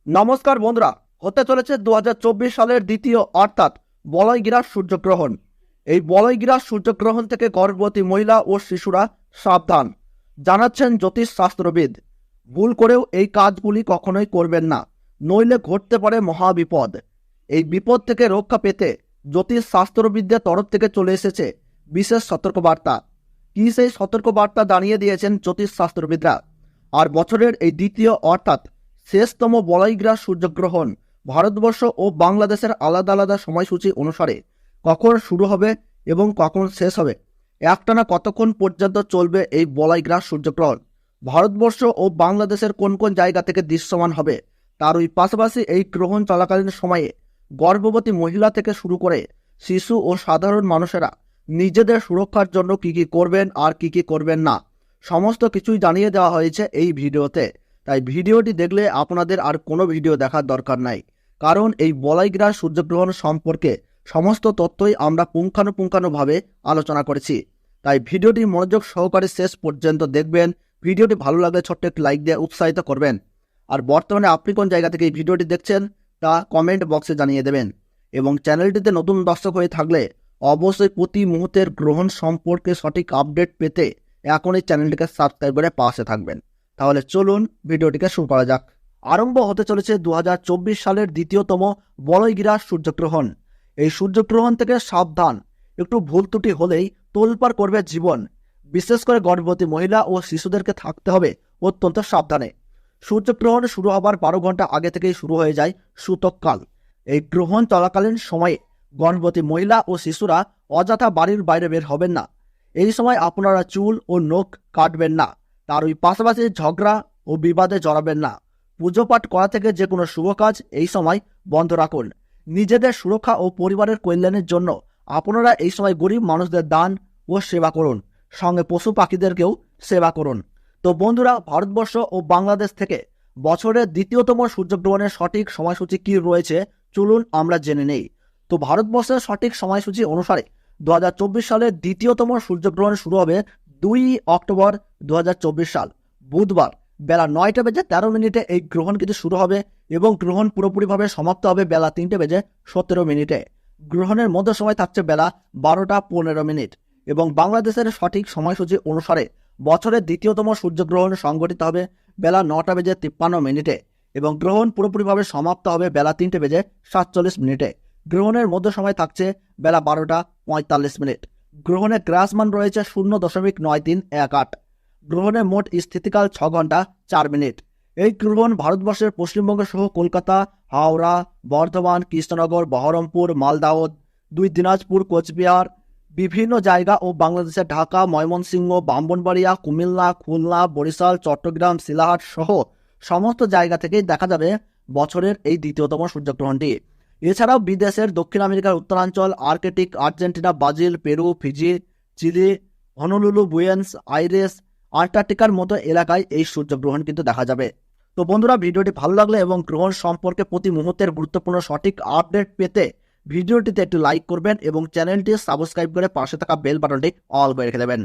নমস্কার বন্ধুরা, হতে চলেছে 2024 সালের দ্বিতীয় অর্থাৎ বলয়গ্রাস সূর্যগ্রহণ। এই বলয়গ্রাস সূর্যগ্রহণ থেকে গর্ভবতী মহিলা ও শিশুরা সাবধান, জানাচ্ছেন জ্যোতিষ শাস্ত্রবিদ। ভুল করেও এই কাজগুলি কখনোই করবেন না, নইলে ঘটতে পারে মহাবিপদ। এই বিপদ থেকে রক্ষা পেতে জ্যোতিষ শাস্ত্রবিদদের তরফ থেকে চলে এসেছে বিশেষ সতর্কবার্তা। কি সেই সতর্কবার্তা জানিয়ে দিয়েছেন জ্যোতিষ শাস্ত্রবিদরা। আর বছরের এই দ্বিতীয় অর্থাৎ শেষতম বলয়গ্রাস সূর্যগ্রহণ ভারতবর্ষ ও বাংলাদেশের আলাদা আলাদা সময়সূচি অনুসারে কখন শুরু হবে এবং কখন শেষ হবে, একটানা কতক্ষণ পর্যন্ত চলবে এই বলয়গ্রাস সূর্যগ্রহণ, ভারতবর্ষ ও বাংলাদেশের কোন কোন জায়গা থেকে দৃশ্যমান হবে, তার ওই পাশাপাশি এই গ্রহণ চলাকালীন সময়ে গর্ভবতী মহিলা থেকে শুরু করে শিশু ও সাধারণ মানুষেরা নিজেদের সুরক্ষার জন্য কি কি করবেন আর কি কি করবেন না, সমস্ত কিছুই জানিয়ে দেওয়া হয়েছে এই ভিডিওতে। তাই ভিডিওটি দেখলে আপনাদের আর কোনো ভিডিও দেখার দরকার নাই, কারণ এই বলয়গ্রাস সূর্যগ্রহণ সম্পর্কে সমস্ত তথ্যই আমরা পুঙ্খানুপুঙ্খানুভাবে আলোচনা করেছি। তাই ভিডিওটি মনোযোগ সহকারে শেষ পর্যন্ত দেখবেন। ভিডিওটি ভালো লাগলে ছোট্ট একটি লাইক দিয়ে উৎসাহিত করবেন। আর বর্তমানে আপনি কোন জায়গা থেকে এই ভিডিওটি দেখছেন তা কমেন্ট বক্সে জানিয়ে দেবেন। এবং চ্যানেলটিতে নতুন দর্শক হয়ে থাকলে অবশ্যই প্রতি মুহূর্তের গ্রহণ সম্পর্কে সঠিক আপডেট পেতে এখনই চ্যানেলটিকে সাবস্ক্রাইব করে পাশে থাকবেন। তাহলে চলুন ভিডিওটিকে শুরু করা যাক। আরম্ভ হতে চলেছে 2024 সালের দ্বিতীয়তম বলয়গ্রাস সূর্যগ্রহণ। এই সূর্যগ্রহণ থেকে সাবধান, একটু ভুল ত্রুটি হলেই তোলপাড় করবে জীবন। বিশেষ করে গর্ভবতী মহিলা ও শিশুদেরকে থাকতে হবে অত্যন্ত সাবধানে। সূর্যগ্রহণ শুরু হবার 12 ঘন্টা আগে থেকেই শুরু হয়ে যায় সূতককাল। এই গ্রহণ চলাকালীন সময়ে গর্ভবতী মহিলা ও শিশুরা অযথা বাড়ির বাইরে বের হবেন না। এই সময় আপনারা চুল ও নখ কাটবেন না, তার ওই পাশাপাশি ঝগড়া ও বিবাদে জড়াবেন না। পুজো পাঠ করা থেকে যে কোনো শুভ কাজ এই সময় বন্ধ রাখুন। নিজেদের সুরক্ষা ও পরিবারের কল্যাণের জন্য আপনারা এই সময় গরিব মানুষদের দান ও সেবা করুন, সঙ্গে পশু পাখিদেরকেও সেবা করুন। তো বন্ধুরা, ভারতবর্ষ ও বাংলাদেশ থেকে বছরের দ্বিতীয়তম সূর্যগ্রহণের সঠিক সময়সূচি কি রয়েছে চলুন আমরা জেনে নেই। তো ভারতবর্ষের সঠিক সময়সূচি অনুসারে 2024 সালের দ্বিতীয়তম সূর্যগ্রহণ শুরু হবে 2 অক্টোবর 2024 সাল বুধবার বেলা 9টা বেজে 13 মিনিটে এই গ্রহণ কিন্তু শুরু হবে এবং গ্রহণ পুরোপুরিভাবে সমাপ্ত হবে বেলা 3টে বেজে 17 মিনিটে। গ্রহণের মধ্য সময় থাকছে বেলা 12টা 15 মিনিট। এবং বাংলাদেশের সঠিক সময়সূচি অনুসারে বছরের দ্বিতীয়তম সূর্যগ্রহণ সংঘটিত হবে বেলা 9টা বেজে 53 মিনিটে এবং গ্রহণ পুরোপুরিভাবে সমাপ্ত হবে বেলা 3টে বেজে 47 মিনিটে। গ্রহণের মধ্য সময় থাকছে বেলা 12টা 45 মিনিট। গ্রহণের গ্রাসমান রয়েছে 0.9318। গ্রহণের মোট স্থিতিকাল 6 ঘন্টা 4 মিনিট। এই গ্রহণ ভারতবর্ষের পশ্চিমবঙ্গ সহ কলকাতা, হাওড়া, বর্ধমান, কৃষ্ণনগর, বহরমপুর, মালদাহ, 2 দিনাজপুর, কোচবিহার, বিভিন্ন জায়গা ও বাংলাদেশের ঢাকা, ময়মনসিংহ, ব্রাহ্মণবাড়িয়া, কুমিল্লা, খুলনা, বরিশাল, চট্টগ্রাম, শিলাহাট সহ সমস্ত জায়গা থেকেই দেখা যাবে বছরের এই দ্বিতীয়তম সূর্যগ্রহণটি। এছাড়াও বিদেশের দক্ষিণ আমেরিকার উত্তরাঞ্চল, Arctic, Argentina, Brazil, Peru, Fiji, Chile, Honolulu, Buenos Aires, আন্টার্কটিকার মতো এলাকায় এই সূর্যগ্রহণ কিন্তু দেখা যাবে। তো বন্ধুরা, ভিডিওটি ভালো লাগলে এবং গ্রহণ সম্পর্কে প্রতি মুহূর্তের গুরুত্বপূর্ণ সঠিক আপডেট পেতে ভিডিওটিতে একটু লাইক করবেন এবং চ্যানেলটি সাবস্ক্রাইব করে পাশে থাকা বেল বাটনটি অল করে রেখে দেবেন।